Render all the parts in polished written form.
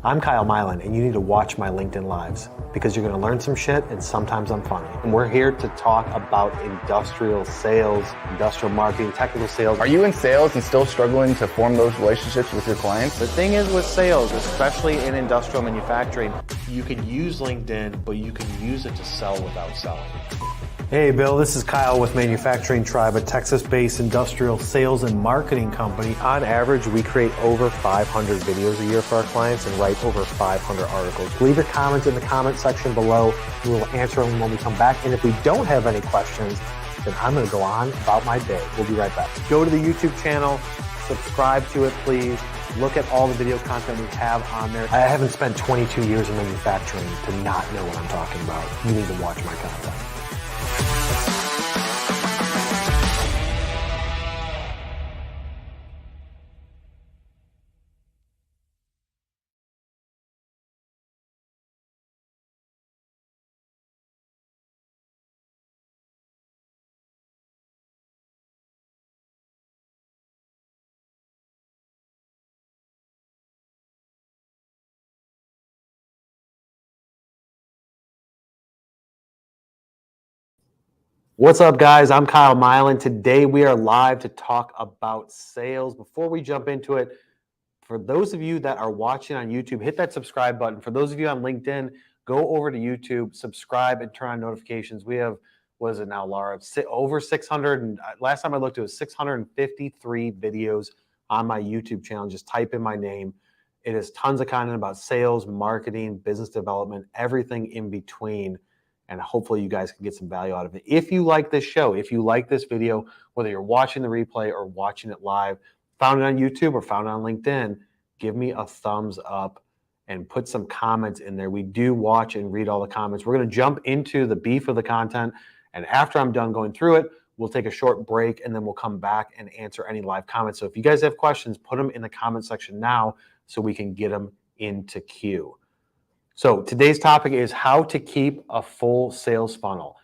I'm Kyle Milan, and you need to watch my LinkedIn Lives because you're going to learn some shit, and sometimes I'm funny. And we're here to talk about industrial sales, industrial marketing, technical sales. Are you in sales and still struggling to form those relationships with your clients? The thing is with sales, especially in industrial manufacturing, you can use LinkedIn, but you can use it to sell without selling. Hey Bill, this is Kyle with Manufacturing Tribe, a Texas-based industrial sales and marketing company. On average, we create over 500 videos a year for our clients and write over 500 articles. Leave your comments in the comment section below. We will answer them when we come back. And if we don't have any questions, then I'm going to go on about my day. We'll be right back. Go to the YouTube channel, subscribe to it, please. Look at all the video content we have on there. I haven't spent 22 years in manufacturing to not know what I'm talking about. You need to watch my content. What's up, guys? I'm Kyle Milan. Today we are live to talk about sales. Before we jump into it, for those of you that are watching on YouTube, hit that subscribe button. For those of you on LinkedIn, go over to YouTube, subscribe, and turn on notifications. We have, what is it now, Laura? Over 600, and last time I looked, it was 653 videos on my YouTube channel. Just type in my name. It is tons of content about sales, marketing, business development, everything in between. And hopefully you guys can get some value out of it. If you like this show, if you like this video, whether you're watching the replay or watching it live, found it on YouTube or found it on LinkedIn, give me a thumbs up and put some comments in there. We do watch and read all the comments. We're going to jump into the beef of the content. And after I'm done going through it, we'll take a short break and then we'll come back and answer any live comments. So if you guys have questions, put them in the comment section now so we can get them into queue. So today's topic is how to keep a full sales funnel.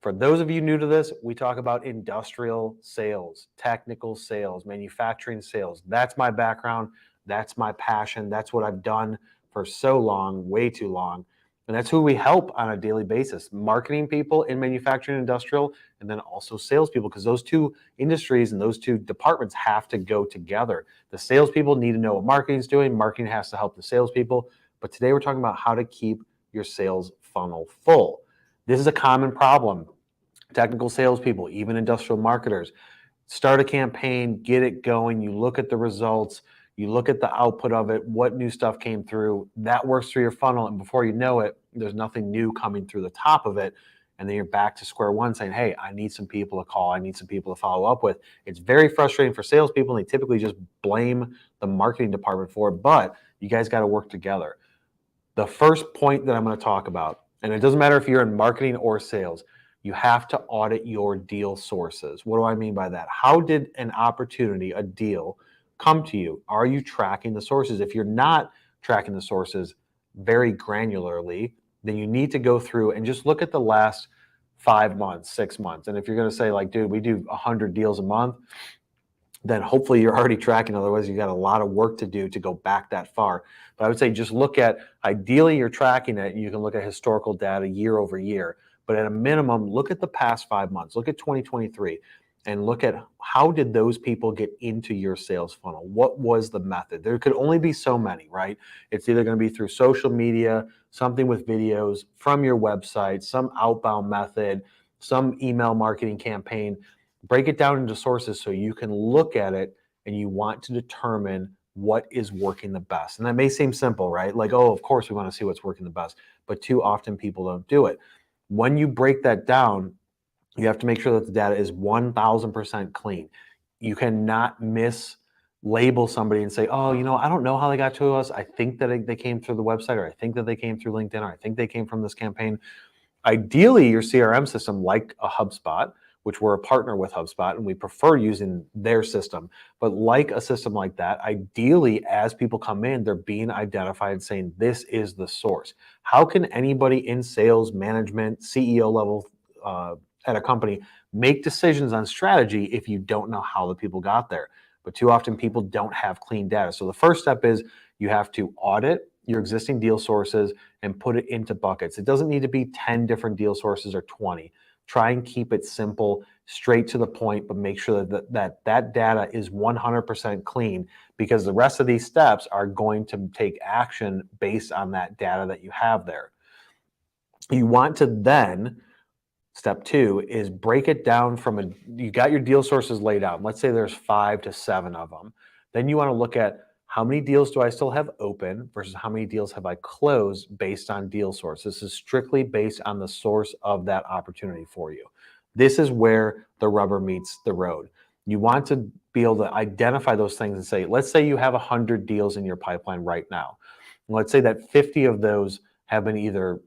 For those of you new to this, we talk about industrial sales, technical sales, manufacturing sales. That's my background. That's my passion. That's what I've done for so long, way too long. And that's who we help on a daily basis. Marketing people in manufacturing and industrial, and then also salespeople, because those two industries and those two departments have to go together. The salespeople need to know what marketing is doing. Marketing has to help the salespeople. But today we're talking about how to keep your sales funnel full. This is a common problem. Technical salespeople, even industrial marketers, start a campaign, get it going. You look at the results, you look at the output of it, what new stuff came through. That works through your funnel. And before you know it, there's nothing new coming through the top of it. And then you're back to square one saying, hey, I need some people to call. I need some people to follow up with. It's very frustrating for salespeople. And they typically just blame the marketing department for it. But you guys got to work together. The first point that I'm going to talk about, and it doesn't matter if you're in marketing or sales, you have to audit your deal sources. What do I mean by that? How did an opportunity, a deal, come to you? Are you tracking the sources? If you're not tracking the sources very granularly, then you need to go through and just look at the last 5 months, 6 months. And if you're going to say like, dude, we do 100 deals a month, then hopefully you're already tracking. Otherwise, you got a lot of work to do to go back that far. But I would say just look at, ideally you're tracking it. You can look at historical data year over year. But at a minimum, look at the past 5 months. Look at 2023 and look at how did those people get into your sales funnel? What was the method? There could only be so many, right? It's either going to be through social media, something with videos, from your website, some outbound method, some email marketing campaign. Break it down into sources so you can look at it and you want to determine what is working the best. And that may seem simple, right? Like, oh, of course we want to see what's working the best, but too often people don't do it. When you break that down, you have to make sure that the data is 1000% clean. You cannot mislabel somebody and say, oh, I don't know how they got to us. I think that they came through the website, or I think that they came through LinkedIn, or I think they came from this campaign. Ideally, your CRM system, like a HubSpot, which we're a partner with HubSpot and we prefer using their system. But like a system like that, ideally, as people come in, they're being identified saying, this is the source. How can anybody in sales, management, CEO level at a company make decisions on strategy if you don't know how the people got there? But too often people don't have clean data. So the first step is you have to audit your existing deal sources and put it into buckets. It doesn't need to be 10 different deal sources or 20. Try and keep it simple, straight to the point, but make sure that data is 100% clean, because the rest of these steps are going to take action based on that data that you have there. You want to then, step two is break it down from you got your deal sources laid out. Let's say there's 5 to 7 of them. Then you want to look at how many deals do I still have open versus how many deals have I closed based on deal source. This is strictly based on the source of that opportunity for you. This is where the rubber meets the road. You want to be able to identify those things and say, let's say you have 100 deals in your pipeline right now. Let's say that 50 of those have been either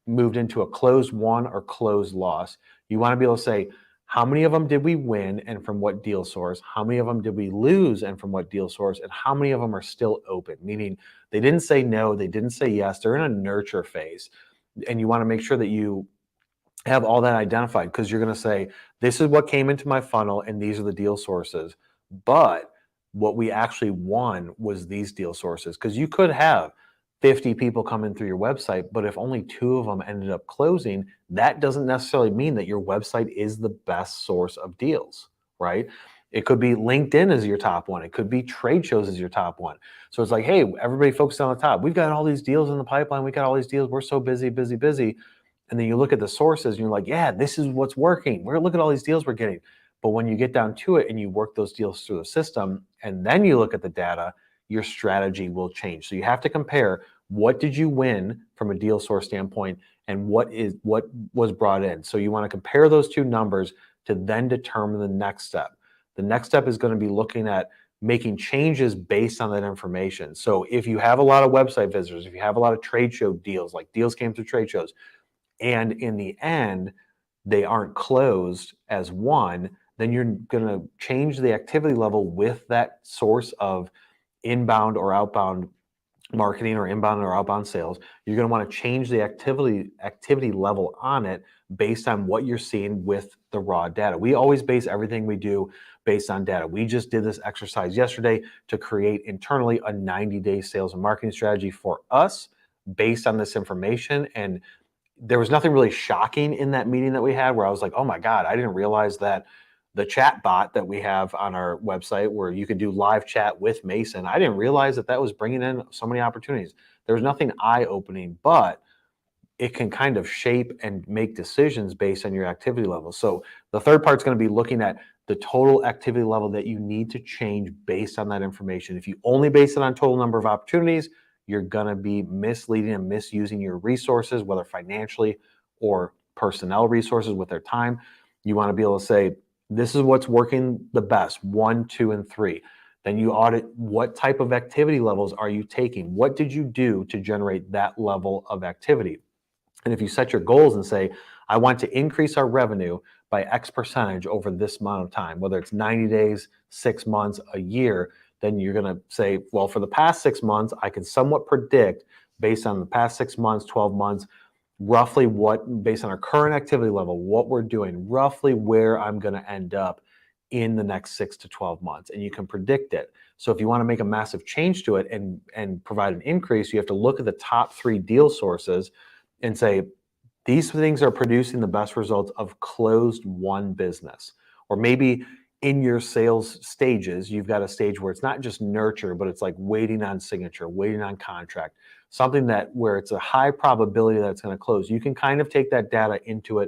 moved into a closed won or closed loss. You want to be able to say, how many of them did we win and from what deal source? How many of them did we lose and from what deal source? And how many of them are still open? Meaning they didn't say no, they didn't say yes, they're in a nurture phase. And you want to make sure that you have all that identified, because you're going to say, this is what came into my funnel and these are the deal sources. But what we actually won was these deal sources, because you could have 50 people come in through your website, but if only 2 of them ended up closing, that doesn't necessarily mean that your website is the best source of deals, right? It could be LinkedIn as your top one. It could be trade shows as your top one. So it's like, hey, everybody focus on the top. We've got all these deals in the pipeline. We got all these deals. We're so busy, busy, busy. And then you look at the sources and you're like, yeah, this is what's working. Look at all these deals we're getting. But when you get down to it and you work those deals through the system and then you look at the data, your strategy will change. So you have to compare, what did you win from a deal source standpoint and what was brought in. So you want to compare those two numbers to then determine the next step. The next step is going to be looking at making changes based on that information. So if you have a lot of website visitors, if you have a lot of trade show deals, like deals came through trade shows, and in the end they aren't closed as one, then you're going to change the activity level with that source of inbound or outbound marketing or inbound or outbound sales. You're going to want to change the activity level on it based on what you're seeing with the raw data. We always base everything we do based on data. We just did this exercise yesterday to create internally a 90-day sales and marketing strategy for us based on this information. And there was nothing really shocking in that meeting that we had where I was like, oh my God, I didn't realize that the chat bot that we have on our website where you can do live chat with Mason, I didn't realize that was bringing in so many opportunities. There was nothing eye-opening, but it can kind of shape and make decisions based on your activity level. So the third part is going to be looking at the total activity level that you need to change based on that information. If you only base it on total number of opportunities, you're going to be misleading and misusing your resources, whether financially or personnel resources with their time. You want to be able to say, this is what's working the best, 1, 2, and 3. Then you audit, what type of activity levels are you taking? What did you do to generate that level of activity? And if you set your goals and say, I want to increase our revenue by X percentage over this amount of time, whether it's 90 days, 6 months, a year, then you're going to say, well, for the past 6 months, I can somewhat predict based on the past 6 months, 12 months, roughly what, based on our current activity level, what we're doing, roughly where I'm going to end up in the next 6 to 12 months. And you can predict it. So if you want to make a massive change to it and provide an increase, you have to look at the top 3 deal sources and say, these things are producing the best results of closed won business. Or maybe in your sales stages, you've got a stage where it's not just nurture, but it's like waiting on signature, waiting on contract, something that where it's a high probability that it's going to close. You can kind of take that data into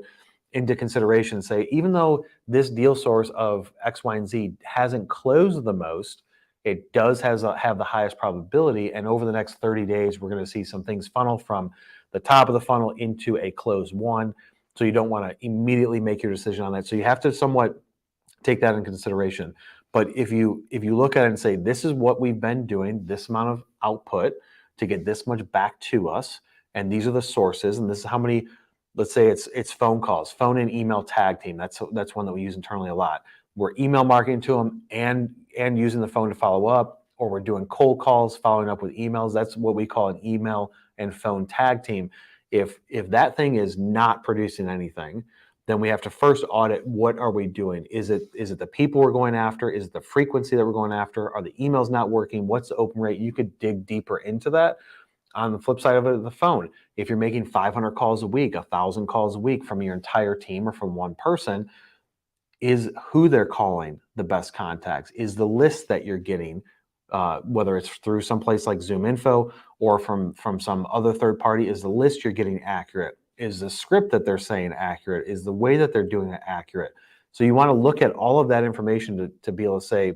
consideration and say, even though this deal source of X, Y, and Z hasn't closed the most, it does have the highest probability. And over the next 30 days, we're going to see some things funnel from the top of the funnel into a closed one. So you don't want to immediately make your decision on that. So you have to somewhat take that in consideration. But if you look at it and say, this is what we've been doing, this amount of output to get this much back to us, and these are the sources, and this is how many, let's say it's phone calls, phone and email tag team. That's one that we use internally a lot. We're email marketing to them and using the phone to follow up, or we're doing cold calls, following up with emails. That's what we call an email and phone tag team. If that thing is not producing anything, then we have to first audit, what are we doing? Is it the people we're going after? Is it the frequency that we're going after? Are the emails not working? What's the open rate? You could dig deeper into that. On the flip side of it, the phone, if you're making 500 calls a week, 1,000 calls a week from your entire team or from one person, is who they're calling the best contacts? Is the list that you're getting, whether it's through someplace like Zoom Info or from some other third party, is the list you're getting accurate? Is the script that they're saying accurate? Is the way that they're doing it accurate? So you want to look at all of that information to be able to say,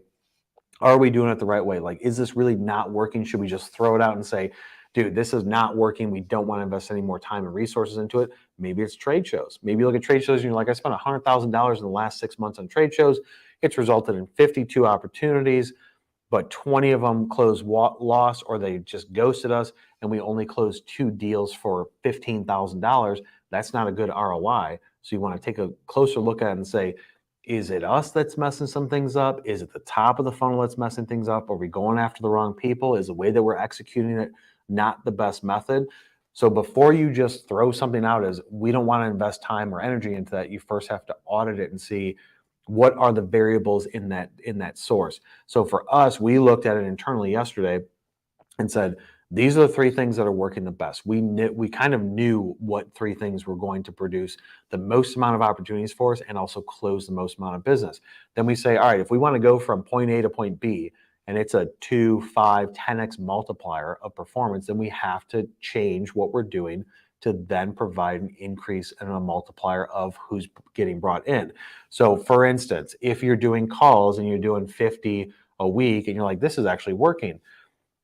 are we doing it the right way? Like, is this really not working? Should we just throw it out and say, dude, this is not working. We don't want to invest any more time and resources into it. Maybe it's trade shows. Maybe you look at trade shows and you're like, I spent $100,000 in the last 6 months on trade shows. It's resulted in 52 opportunities, but 20 of them closed loss, or they just ghosted us, and we only closed 2 deals for $15,000. That's not a good ROI. So you want to take a closer look at it and say, is it us that's messing some things up? Is it the top of the funnel that's messing things up? Are we going after the wrong people? Is the way that we're executing it not the best method? So before you just throw something out as we don't want to invest time or energy into that, you first have to audit it and see what are the variables in that source. So for us, we looked at it internally yesterday and said, these are the 3 things that are working the best. We kind of knew what 3 things were going to produce the most amount of opportunities for us and also close the most amount of business. Then we say, all right, if we want to go from point A to point B, and it's a 2, 5, 10x multiplier of performance, then we have to change what we're doing to then provide an increase in a multiplier of who's getting brought in. So for instance, if you're doing calls and you're doing 50 a week and you're like, this is actually working,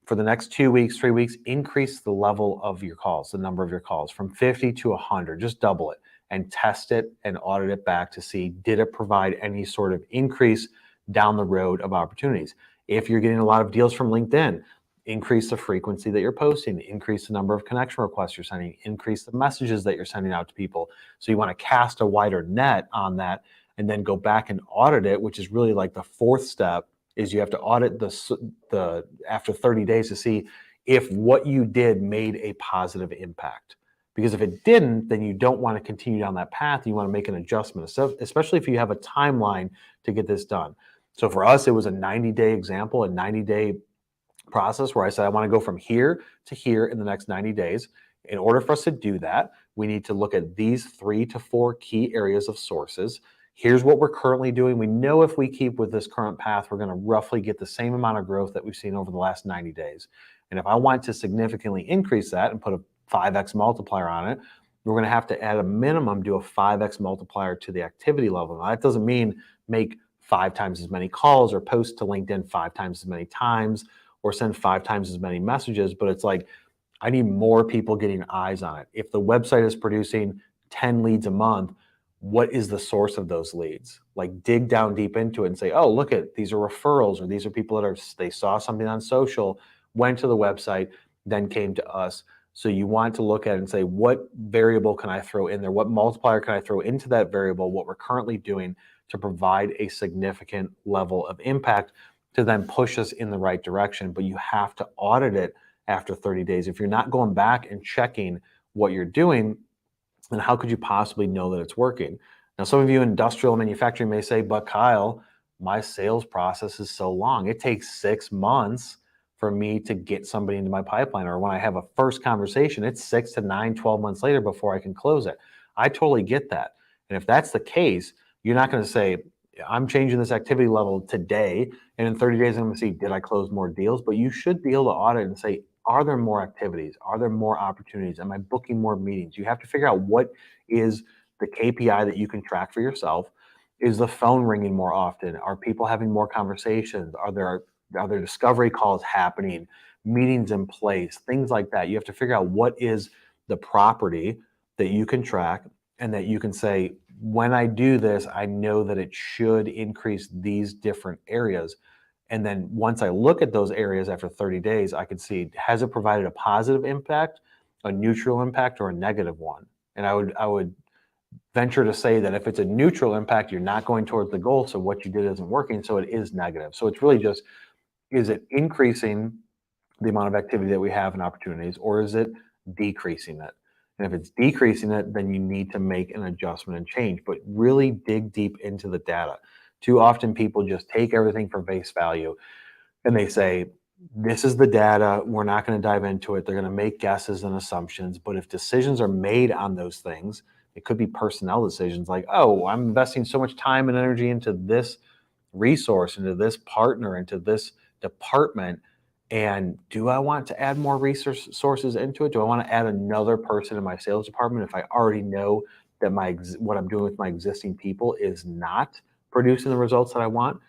for the next 2 weeks, 3 weeks, increase the level of your calls, the number of your calls from 50 to 100, just double it and test it and audit it back to see, did it provide any sort of increase down the road of opportunities? If you're getting a lot of deals from LinkedIn, increase the frequency that you're posting, increase the number of connection requests you're sending, increase the messages that you're sending out to people. So you want to cast a wider net on that and then go back and audit it, which is really like the 4th step, is you have to audit the after 30 days to see if what you did made a positive impact. Because if it didn't, then you don't want to continue down that path. You want to make an adjustment, especially if you have a timeline to get this done. So for us, it was a 90-day example, a 90-day process where I said, I want to go from here to here in the next 90 days. In order for us to do that, we need to look at these 3 to 4 key areas of sources. Here's what we're currently doing. We know if we keep with this current path, we're going to roughly get the same amount of growth that we've seen over the last 90 days. And if I want to significantly increase that and put a 5x multiplier on it, we're going to have to add a minimum, do a 5x multiplier to the activity level. Now, that doesn't mean make 5 times as many calls or post to LinkedIn 5 times as many times or send 5 times as many messages, but it's like, I need more people getting eyes on it. If the website is producing 10 leads a month, what is the source of those leads? Like, dig down deep into it and say, oh, look at, these are referrals, or these are people that they saw something on social, went to the website, then came to us. So you want to look at it and say, what variable can I throw in there? What multiplier can I throw into that variable, what we're currently doing, to provide a significant level of impact to then push us in the right direction? But you have to audit it after 30 days. If you're not going back and checking what you're doing, then how could you possibly know that it's working? Now, some of you in industrial manufacturing may say, but Kyle, my sales process is so long. It takes 6 months for me to get somebody into my pipeline. Or when I have a first conversation, it's 6 to 9, 12 months later before I can close it. I totally get that. And if that's the case, you're not going to say, I'm changing this activity level today, and in 30 days, I'm going to see, did I close more deals? But you should be able to audit and say, are there more activities? Are there more opportunities? Am I booking more meetings? You have to figure out what is the KPI that you can track for yourself. Is the phone ringing more often? Are people having more conversations? Are there discovery calls happening? Meetings in place? Things like that. You have to figure out what is the property that you can track and that you can say, when I do this, I know that it should increase these different areas. And then once I look at those areas after 30 days, I can see, has it provided a positive impact, a neutral impact, or a negative one? And I would venture to say that if it's a neutral impact, you're not going towards the goal, so what you did isn't working, so it is negative. So it's really just, is it increasing the amount of activity that we have and opportunities, or is it decreasing it? And if it's decreasing it, then you need to make an adjustment and change, but really dig deep into the data. Too often people just take everything for face value and they say, This is the data. We're not going to dive into it. They're going to make guesses and assumptions. But if decisions are made on those things, it could be personnel decisions like, oh, I'm investing so much time and energy into this resource, into this partner, into this department. And do I want to add more resource sources into it? Do I want to add another person in my sales department if I already know that what I'm doing with my existing people is not producing the results that I want?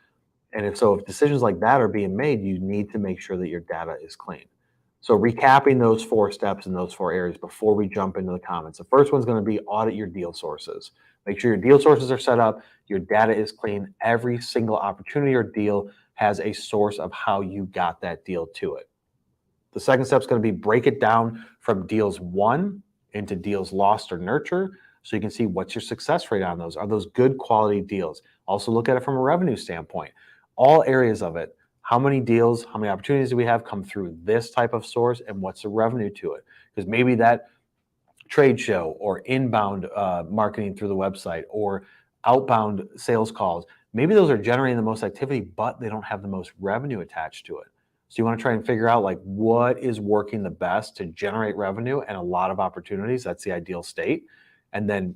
And if decisions like that are being made, you need to make sure that your data is clean. So recapping those 4 steps in those 4 areas before we jump into the comments. The first one's going to be audit your deal sources. Make sure your deal sources are set up, your data is clean. Every single opportunity or deal has a source of how you got that deal to it. The second step is going to be break it down from deals won into deals lost or nurture, so you can see what's your success rate on those. Are those good quality deals? Also look at it from a revenue standpoint. All areas of it. How many deals, how many opportunities do we have come through this type of source, and what's the revenue to it? Because maybe that trade show or inbound marketing through the website or outbound sales calls, maybe those are generating the most activity, but they don't have the most revenue attached to it. So you want to try and figure out like what is working the best to generate revenue and a lot of opportunities. That's the ideal state. And then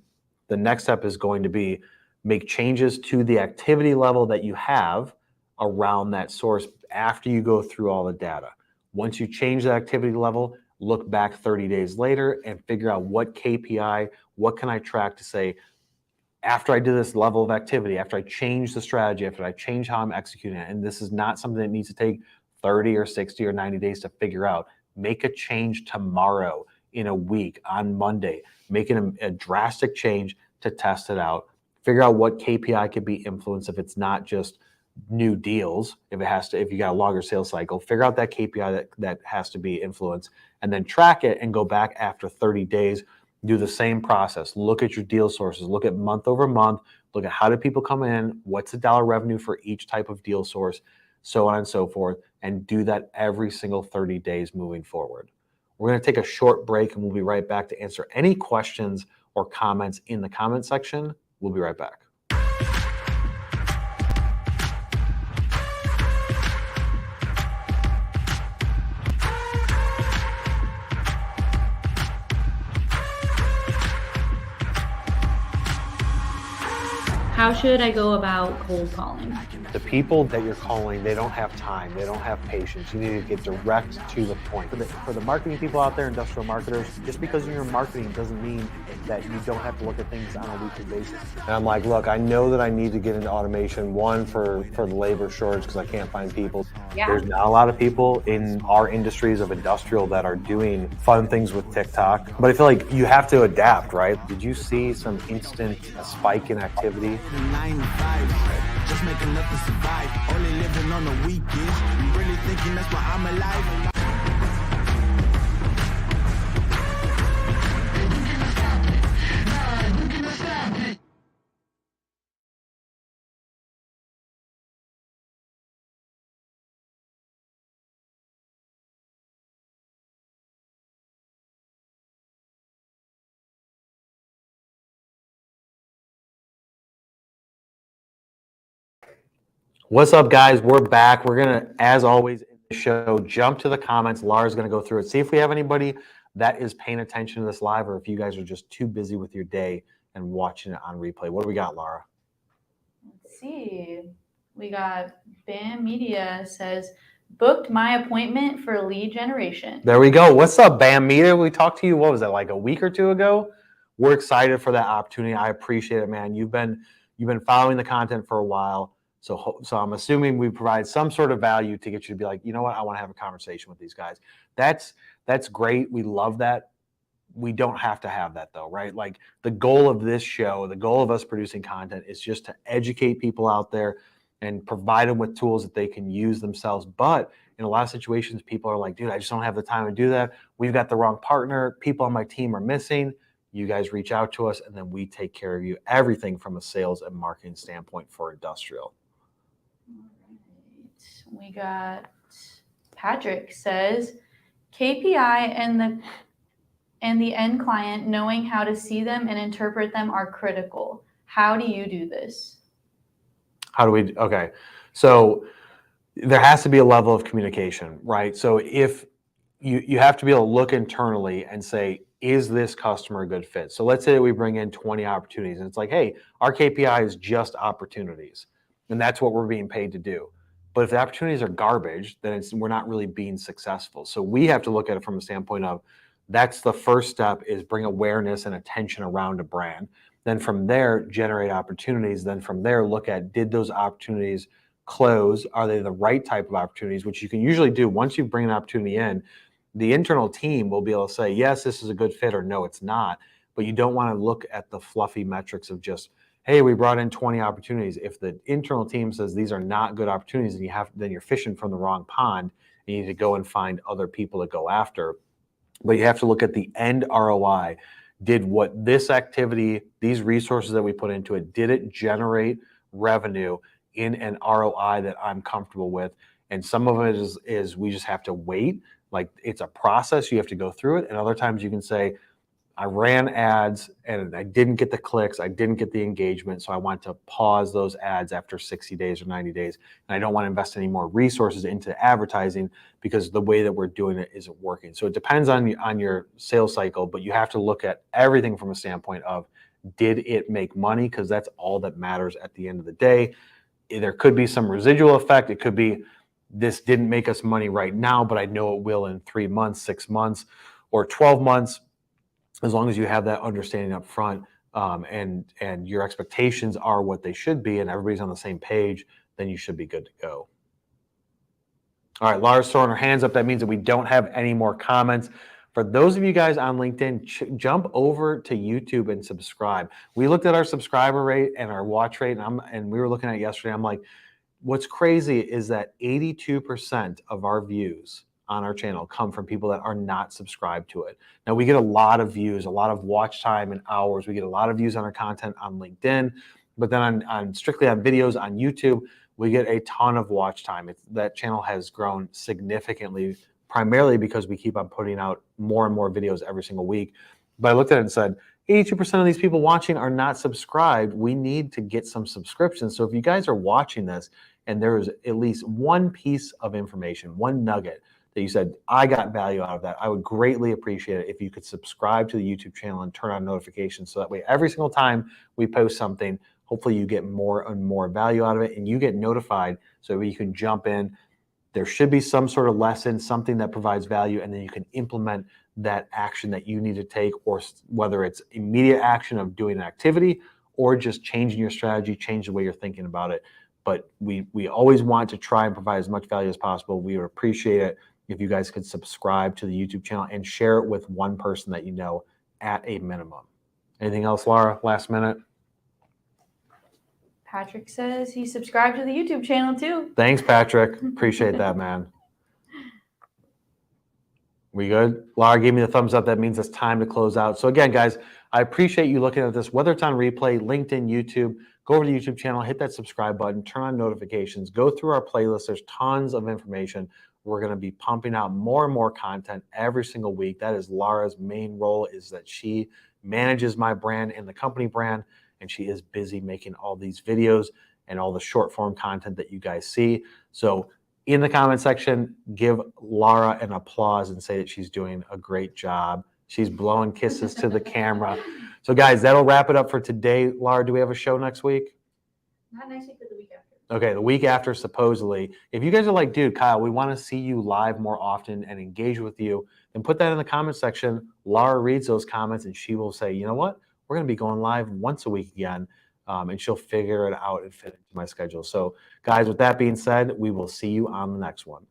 the next step is going to be make changes to the activity level that you have around that source after you go through all the data. Once you change the activity level, look back 30 days later and figure out what KPI, what can I track to say, after I do this level of activity, after I change the strategy, after I change how I'm executing it, and this is not something that needs to take 30 or 60 or 90 days to figure out. Make a change tomorrow, in a week, on Monday. Make a drastic change to test it out. Figure out what KPI could be influenced if it's not just new deals. If you got a longer sales cycle, figure out that KPI that has to be influenced, and then track it and go back after 30 days. Do the same process. Look at your deal sources. Look at month over month. Look at how do people come in? What's the dollar revenue for each type of deal source? So on and so forth. And do that every single 30 days moving forward. We're going to take a short break and we'll be right back to answer any questions or comments in the comment section. We'll be right back. How should I go about cold calling? The people that you're calling, they don't have time. They don't have patience. You need to get direct to the point. For the marketing people out there, industrial marketers, just because you're in marketing doesn't mean that you don't have to look at things on a weekly basis. And I'm like, look, I know that I need to get into automation, one, for the labor shortage because I can't find people. Yeah. There's not a lot of people in our industries of industrial that are doing fun things with TikTok. But I feel like you have to adapt, right? Did you see some instant spike in activity? 9 to 5, just make enough to survive. Only living on the weekends. Really thinking that's why I'm alive. What's up, guys? We're back. We're going to, as always in the show, jump to the comments. Laura's going to go through it, see if we have anybody that is paying attention to this live, or if you guys are just too busy with your day and watching it on replay. What do we got, Laura? Let's see. We got BAM Media says, booked my appointment for lead generation. There we go. What's up, BAM Media? We talked to you, what was that, like a week or two ago? We're excited for that opportunity. I appreciate it, man. You've been following the content for a while. So I'm assuming we provide some sort of value to get you to be like, you know what, I want to have a conversation with these guys. That's great. We love that. We don't have to have that though, right? Like the goal of this show, the goal of us producing content is just to educate people out there and provide them with tools that they can use themselves. But in a lot of situations, people are like, dude, I just don't have the time to do that. We've got the wrong partner. People on my team are missing. You guys reach out to us and then we take care of you. Everything from a sales and marketing standpoint for industrial. We got Patrick says, KPI and the end client knowing how to see them and interpret them are critical. How do you do this? Okay. So there has to be a level of communication, right? So if you have to be able to look internally and say, is this customer a good fit? So let's say we bring in 20 opportunities and it's like, hey, our KPI is just opportunities. And that's what we're being paid to do. But if the opportunities are garbage, then we're not really being successful. So we have to look at it from a standpoint of that's the first step, is bring awareness and attention around a brand. Then from there, generate opportunities. Then from there, look at, did those opportunities close? Are they the right type of opportunities? Which you can usually do once you bring an opportunity in. The internal team will be able to say, yes, this is a good fit, or no, it's not. But you don't want to look at the fluffy metrics of just, hey, we brought in 20 opportunities. If the internal team says these are not good opportunities, then you're fishing from the wrong pond. And you need to go and find other people to go after. But you have to look at the end ROI. Did what this activity, these resources that we put into it, did it generate revenue in an ROI that I'm comfortable with? And some of it is we just have to wait. Like, it's a process, you have to go through it. And other times you can say, I ran ads and I didn't get the clicks, I didn't get the engagement, so I want to pause those ads after 60 days or 90 days. And I don't want to invest any more resources into advertising because the way that we're doing it isn't working. So it depends on your sales cycle, but you have to look at everything from a standpoint of, did it make money? Because that's all that matters at the end of the day. There could be some residual effect. It could be, this didn't make us money right now, but I know it will in 3 months, 6 months, or 12 months. As long as you have that understanding up front, and your expectations are what they should be, and everybody's on the same page, then you should be good to go. All right, Laura's throwing her hands up. That means that we don't have any more comments. For those of you guys on LinkedIn, jump over to YouTube and subscribe. We looked at our subscriber rate and our watch rate, and we were looking at it yesterday. I'm like, what's crazy is that 82% of our views on our channel come from people that are not subscribed to it. Now, we get a lot of views, a lot of watch time and hours. We get a lot of views on our content on LinkedIn, but then on strictly on videos on YouTube, we get a ton of watch time. That channel has grown significantly, primarily because we keep on putting out more and more videos every single week. But I looked at it and said, 82% of these people watching are not subscribed. We need to get some subscriptions. So if you guys are watching this and there is at least one piece of information, one nugget that you said, I got value out of that, I would greatly appreciate it if you could subscribe to the YouTube channel and turn on notifications. So that way, every single time we post something, hopefully you get more and more value out of it and you get notified so you can jump in. There should be some sort of lesson, something that provides value, and then you can implement that action that you need to take, or whether it's immediate action of doing an activity or just changing your strategy, change the way you're thinking about it. But we always want to try and provide as much value as possible. We would appreciate it if you guys could subscribe to the YouTube channel and share it with one person that you know at a minimum. Anything else, Laura, last minute? Patrick says he subscribed to the YouTube channel too. Thanks, Patrick. Appreciate that, man. We good? Laura gave me the thumbs up. That means it's time to close out. So again, guys, I appreciate you looking at this, whether it's on replay, LinkedIn, YouTube. Go over to the YouTube channel, hit that subscribe button, turn on notifications, go through our playlist. There's tons of information. We're going to be pumping out more and more content every single week. That is Laura's main role, is that she manages my brand and the company brand, and she is busy making all these videos and all the short form content that you guys see. So in the comment section, give Laura an applause and say that she's doing a great job. She's blowing kisses to the camera. So guys, that'll wrap it up for today. Laura, do we have a show next week? Not next week, but the week after. Okay, the week after, supposedly. If you guys are like, dude, Kyle, we want to see you live more often and engage with you, then put that in the comment section. Laura reads those comments and she will say, you know what? We're going to be going live once a week again. And she'll figure it out and fit into my schedule. So guys, with that being said, we will see you on the next one.